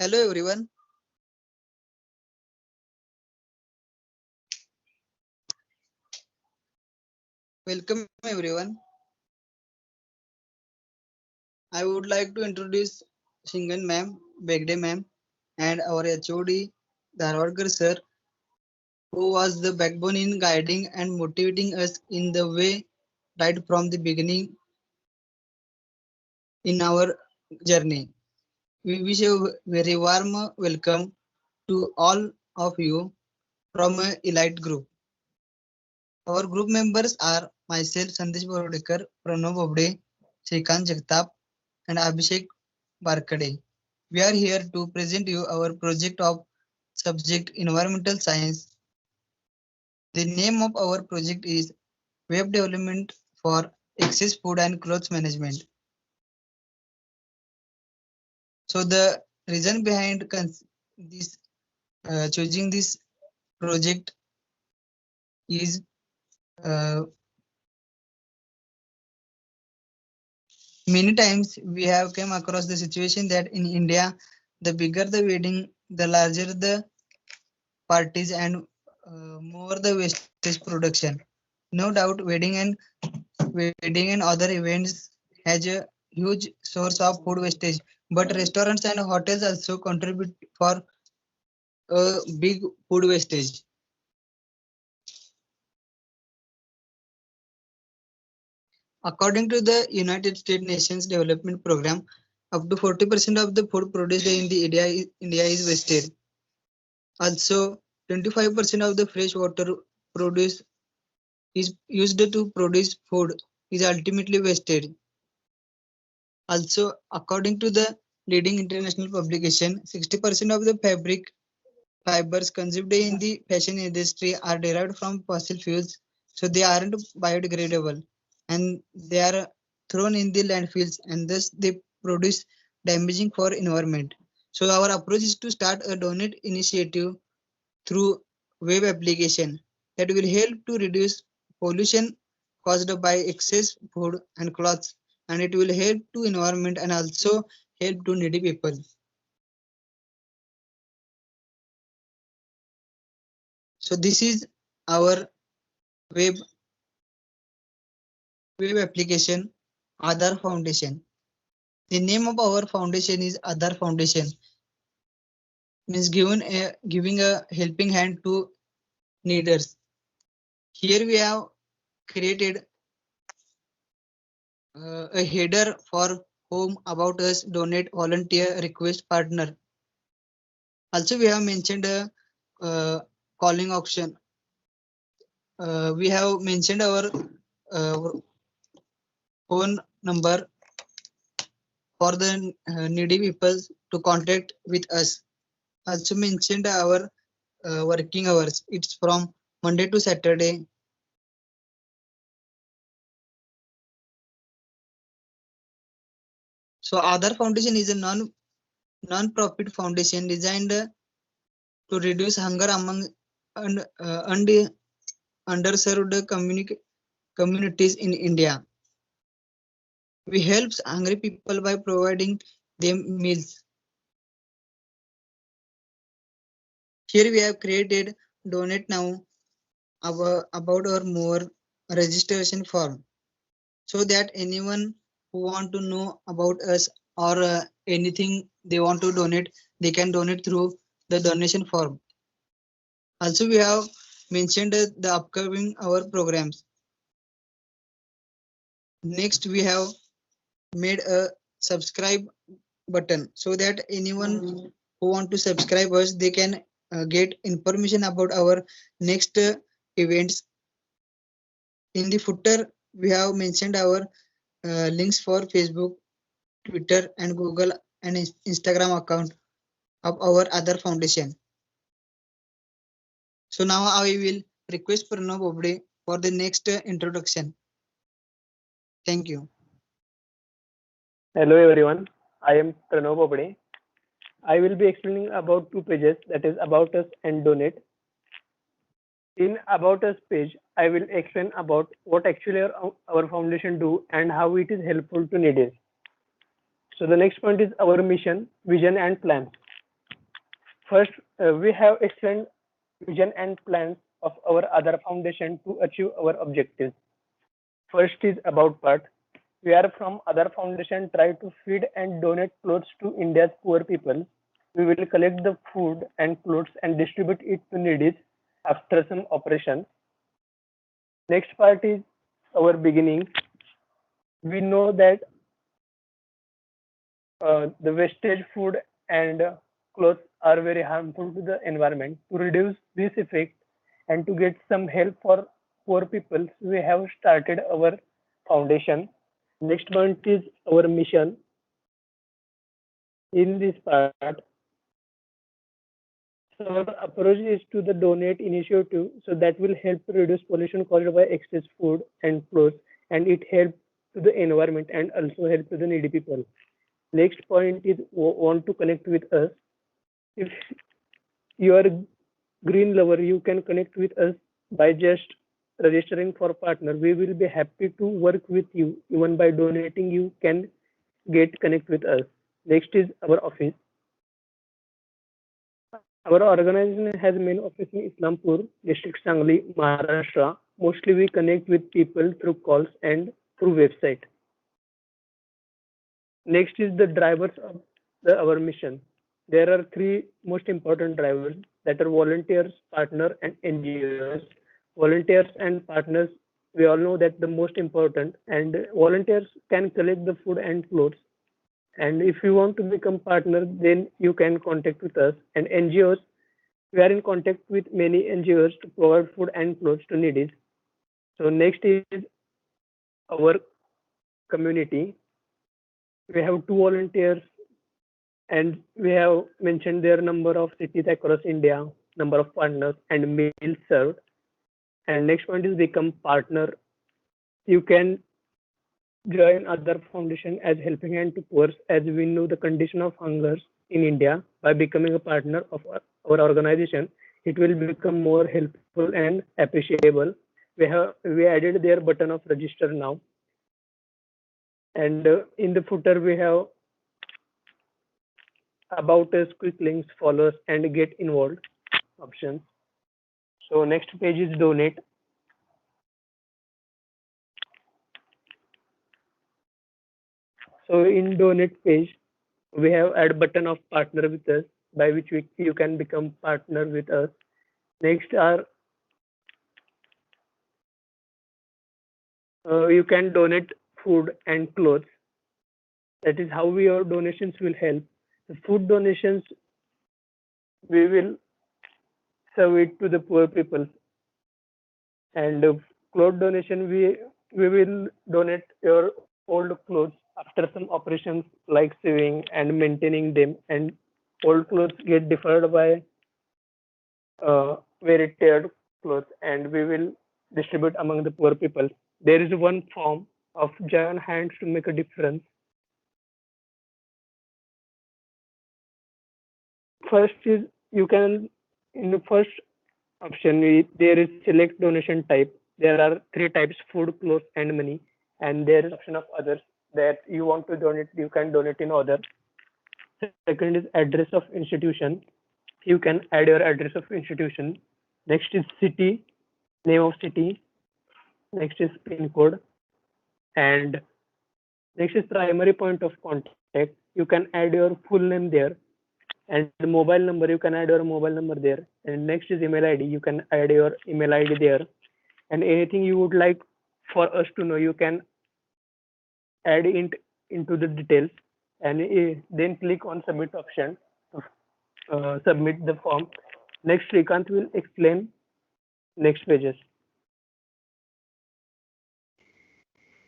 Hello everyone. Welcome everyone. I would like to introduce Shingan ma'am, Begde ma'am, and our HOD Dharwadkar sir, who was the backbone in guiding and motivating us in the way right from the beginning in our journey. We wish a very warm welcome to all of you from a elite group. Our group members are myself, Sandesh Borodekar, Pranav Bobde, Shrikant Jagtap, and Abhishek Barkade. We are here to present you our project of subject environmental science. The name of our project is Web Development for Access Food and Clothes Management. So the reason behind this choosing this project is uh, many times we have come across the situation that in India, the bigger the wedding, the larger the parties and more the wastage production. No doubt, wedding and other events has a huge source of food wastage, but restaurants and hotels also contribute for a big food wastage. According to the United States Nations Development Program, up to 40% of the food produced in the India is wasted. Also, 25% of the fresh water produce is used to produce food is ultimately wasted. Also, according to the leading international publication, 60% of the fabric fibers consumed in the fashion industry are derived from fossil fuels, so they aren't biodegradable and they are thrown in the landfills and thus they produce damaging for environment. So our approach is to start a donate initiative through web application that will help to reduce pollution caused by excess food and clothes, and it will help to environment and also help to needy people. So this is our web web application Aadhar Foundation. The name of our foundation is Aadhar Foundation, means giving a helping hand to needers. Here we have created a header for home about us donate volunteer request partner. Also we have mentioned a calling option. We have mentioned our phone number for the needy people to contact with us. Also mentioned our working hours. It's from Monday to Saturday. So Aadhar Foundation is a non-profit foundation designed to reduce hunger among underserved communities in India. We help hungry people by providing them meals. Here we have created donate now about or more registration form so that anyone who want to know about us or anything they want to donate, they can donate through the donation form. Also, we have mentioned the upcoming our programs. Next, we have made a subscribe button so that anyone who want to subscribe us, they can get information about our next events. In the footer, we have mentioned our links for Facebook, Twitter, and Google and Instagram account of our other foundation. So now I will request Pranav Bobde for the next introduction. Thank you. Hello everyone, I am Pranav Bobde. I will be explaining about two pages, that is About Us and Donate. In About Us page, I will explain about what actually our foundation do and how it is helpful to needy. So the next point is our mission, vision and plan. First, we have explained vision and plans of our Aadhar Foundation to achieve our objectives. First is about part. We are from Aadhar Foundation try to feed and donate clothes to India's poor people. We will collect the food and clothes and distribute it to needy after some operations. Next part is our beginning. We know that the wastage food and clothes are very harmful to the environment. To reduce this effect and to get some help for poor people, we have started our foundation. Next point is our mission. In this part, so our approach is to the donate initiative, so that will help to reduce pollution caused by excess food and clothes, and it helps to the environment and also help to the needy people. Next point is want to connect with us. If you are a green lover, you can connect with us by just registering for partner. We will be happy to work with you. Even by donating, you can get connect with us. Next is our office. Our organization has main office in Islampur, district Sangli, Maharashtra. Mostly we connect with people through calls and through website. Next is the drivers of our mission. There are three most important drivers, that are volunteers, partner, and NGOs. Volunteers and partners, we all know that the most important, and volunteers can collect the food and clothes. And if you want to become partner, then you can contact with us. And NGOs, we are in contact with many NGOs to provide food and clothes to needy. So next is our community. We have two volunteers, and we have mentioned their number of cities across India, number of partners, and meals served. And next point is become partner. You can join Aadhar Foundation as helping hand to poor, as we know the condition of hunger in India. By becoming a partner of our organization, it will become more helpful and appreciable. We added their button of register now, and in the footer we have about us, quick links, follow us, and get involved options. So next page is donate. So in donate page, we have add button of partner with us, by which you can become partner with us. Next are you can donate food and clothes. That is how your donations will help. The food donations, we will serve it to the poor people, and cloth donation, we will donate your old clothes after some operations like sewing and maintaining them, and old clothes get deferred by very teared clothes, and we will distribute among the poor people. There is one form of giant hands to make a difference. First is you can, in the first option, there is select donation type. There are three types: food, clothes, and money. And there is option of others, that you want to donate, you can donate in other. Second is address of institution. You can add your address of institution. Next is city, name of city. Next is pin code, and next is primary point of contact. You can add your full name there, and the mobile number, you can add your mobile number there. And next is email ID. You can add your email ID there, and anything you would like for us to know, you can add it into the details, and then click on submit option to submit the form. Next, Srikanth will explain next pages.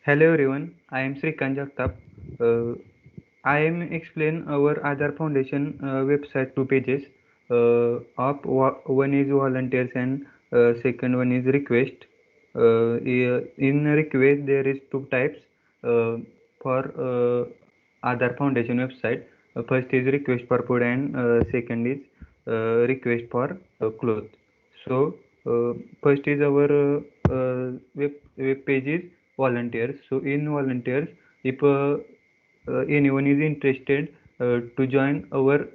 Hello everyone, I am Srikanth Jagtap. I am explain our Aadhar Foundation website 2 pages. One is volunteers and second one is request. In request there is two types for Aadhar Foundation website. First is request for food and second is request for clothes. So first is our web page is volunteers. So in volunteers, if anyone is interested to join our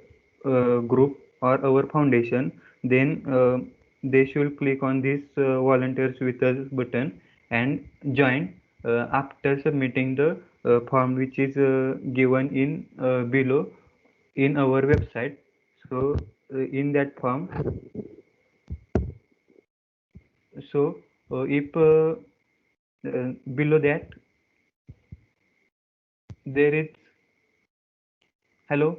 group, or our foundation, then they should click on this volunteers with us button and join after submitting the form which is given in below in our website. So in that form, so if below that there is hello.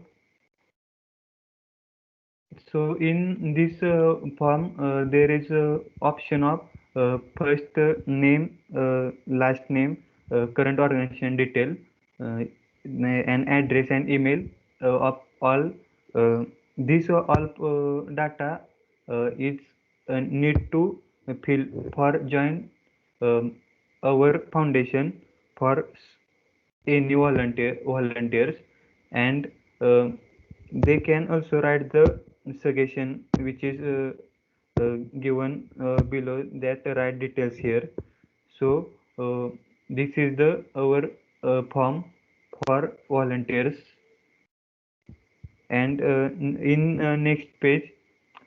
So in this form, there is a option of first name, last name, current organization detail, an address and email of all. This all data is need to fill for join our foundation for any volunteers, and they can also write the suggestion which is given below that write details here. So this is the our form for volunteers, and in next page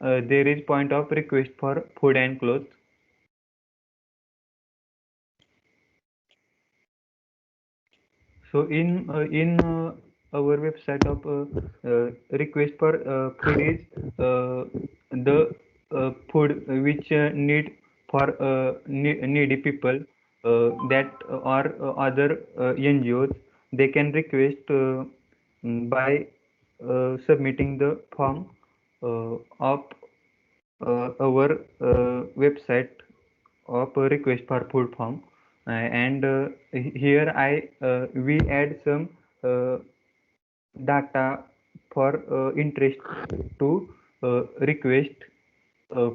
there is point of request for food and clothes. So in our website of request for food is the food which need for needy people that or other NGOs, they can request by submitting the form of our website of a request for food form, and here I we add some data for interest to request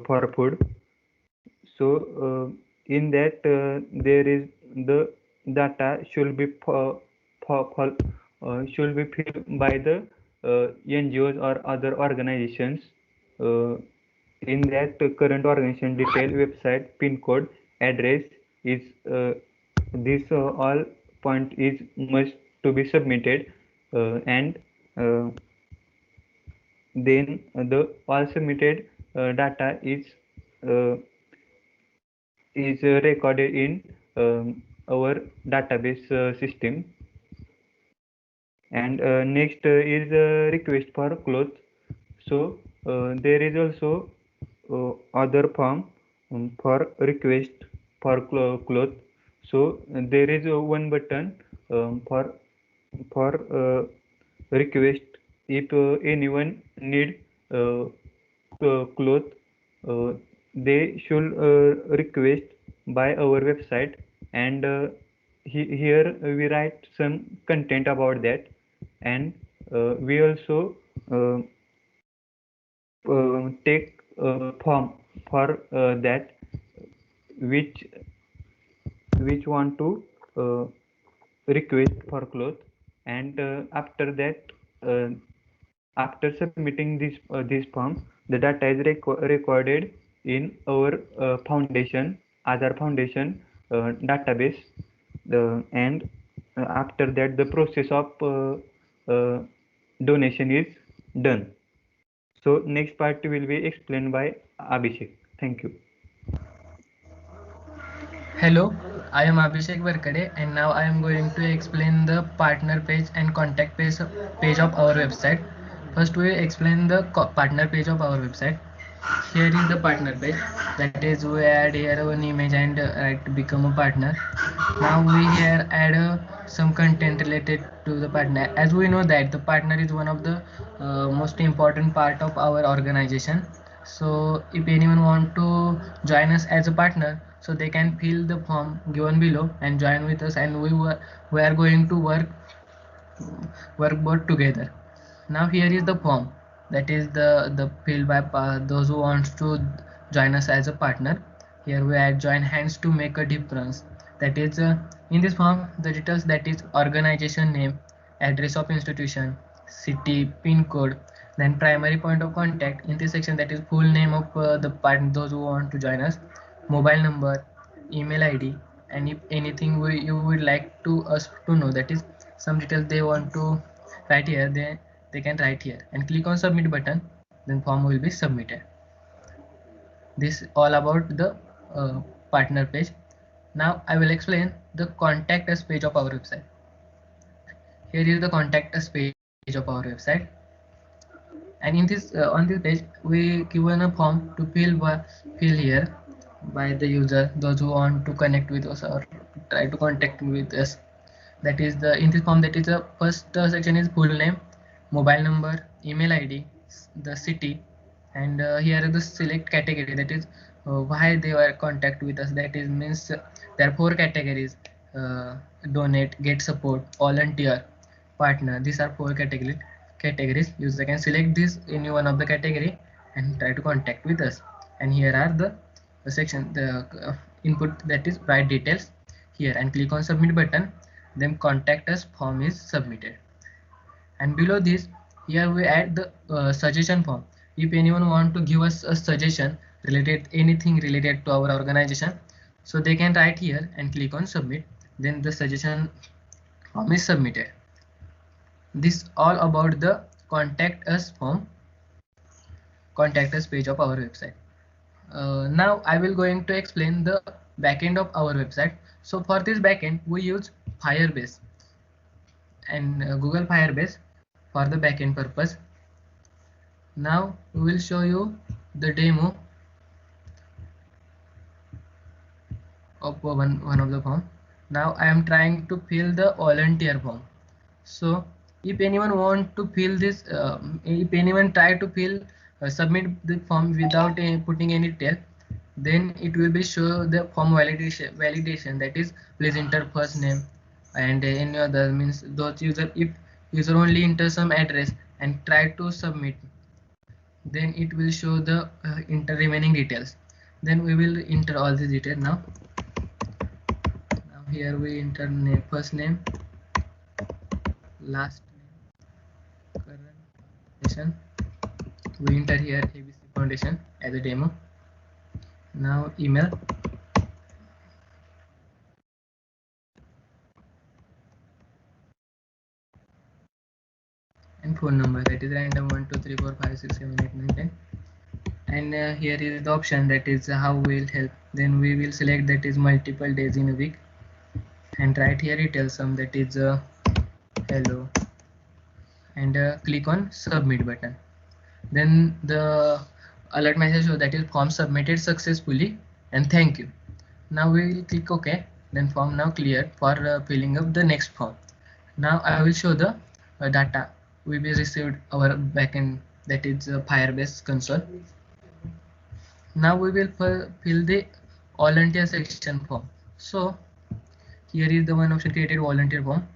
for food. So in that there is the data should be should be filled by the NGOs or other organizations. In that current organization detail, website, pin code, address is this all point is must to be submitted, and then the all submitted data uh, is recorded in our database system. And next is request for clothes. So there is also other form for request for cloth. So there is one button for request if anyone need cloth, they should request by our website, and here we write some content about that, and we also take form for that which want to uh, request for cloth, and after that after submitting this form, the data is recorded in our foundation Aadhaar Foundation database, and after that the process of donation is done. So next part will be explained by Abhishek. Thank you. Hello, I am Abhishek Varkade, and now I am going to explain the partner page and contact page of our website. First, we explain the partner page of our website. Here is the partner page, that is we add here one image and write become a partner. Now we here add some content related to the partner. As we know that the partner is one of the most important part of our organization. So if anyone want to join us as a partner, so they can fill the form given below and join with us, and we are going to work both together. Now here is the form, that is the fill by those who wants to join us as a partner. Here we add join hands to make a difference. That is in this form the details, that is organization name, address of institution, city, pin code, then primary point of contact. In this section, that is full name of the partner, those who want to join us, mobile number, email id, and if anything you would like to us to know, that is some details they want to write here, they can write here and click on submit button. then form will be submitted. This is all about the partner page. Now I will explain the contact us page of our website. Here is the contact us page of our website, and in this on this page we given a form to fill here by the user, those who want to connect with us or try to contact with us. That is the in this form, that is the first section is full name, mobile number, email id, the city, and here is the select category, that is why they were contact with us. That is means there are 4 categories: donate, get support, volunteer, partner. These are 4 categories. User can select this any one of the category and try to contact with us. And here are the section, the input, that is write details here and click on submit button, then contact us form is submitted. And below this, here we add the suggestion form. If anyone want to give us a suggestion related anything related to our organization, so they can write here and click on submit, then the suggestion form is submitted. This all about the contact us form, contact us page of our website. Now I will going to explain the backend of our website. So for this backend we use Firebase and Google Firebase for the backend purpose. Now we will show you the demo of one of the form. Now I am trying to fill the volunteer form. So if anyone want to fill this, if anyone try to fill submit the form without putting any detail, then it will be show the form validation, that is please enter first name and any other, means those user, if user only enter some address and try to submit, then it will show the enter remaining details. Then we will enter all the details. Now here we enter name, first name, last name, current foundation. We enter here ABC Foundation as a demo. Now email, and phone number, that is random 1 2 3 4 5 6 7 8 9 10. And here is the option, that is how we will help. Then we will select that is multiple days in a week, and right here it tells some, that is hello, and click on submit button. Then the alert message shows, that is form submitted successfully and thank you. Now we will click OK. Then form now cleared for filling up the next form. Now I will show the data we will received our backend, that is Firebase console. Now we will fill the volunteer section form. So here is the one option, created volunteer form,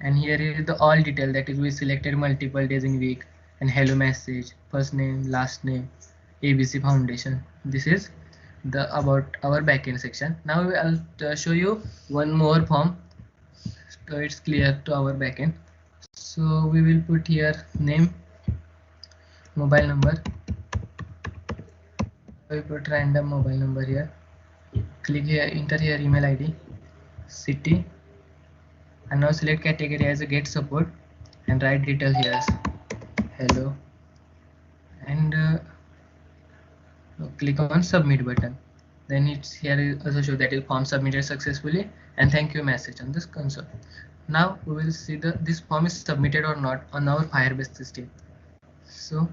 and here is the all detail, that is we selected multiple days in week and hello message, first name, last name, ABC Foundation. This is the about our backend section. Now I'll show you one more form so it's clear to our backend. So we will put here name, mobile number. We put random mobile number here. Click here, enter here email ID, city, and now select category as a get support and write detail here, hello, and click on submit button. Then it's here also show that is form submitted successfully and thank you message on this console. Now we will see this form is submitted or not on our Firebase system. So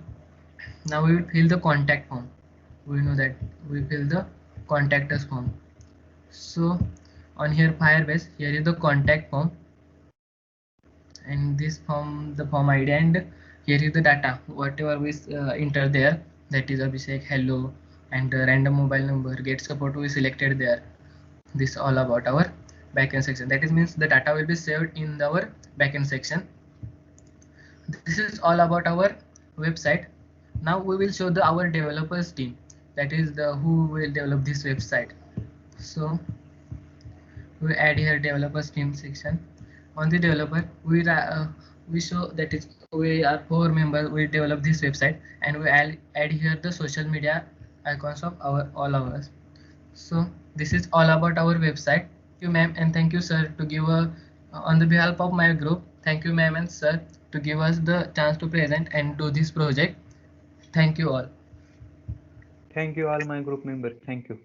now we will fill the contact form. We know that we fill the contact us form. So on here Firebase, here is the contact form, and this form, the form ID, and here is the data whatever we enter there, that is Abhishek, hello, and random mobile number, get support we selected there. This all about our backend section, that is means the data will be saved in our backend section. This is all about our website. Now we will show our developers team, that is the who will develop this website. So we add here developers team section. On the developer we show that is we are 4 members, we develop this website, and we add here the social media icons of all of us. So this is all about our website. Thank you ma'am, and thank you sir to give on the behalf of my group. Thank you ma'am and sir to give us the chance to present and do this project. Thank you all. Thank you all my group members. Thank you.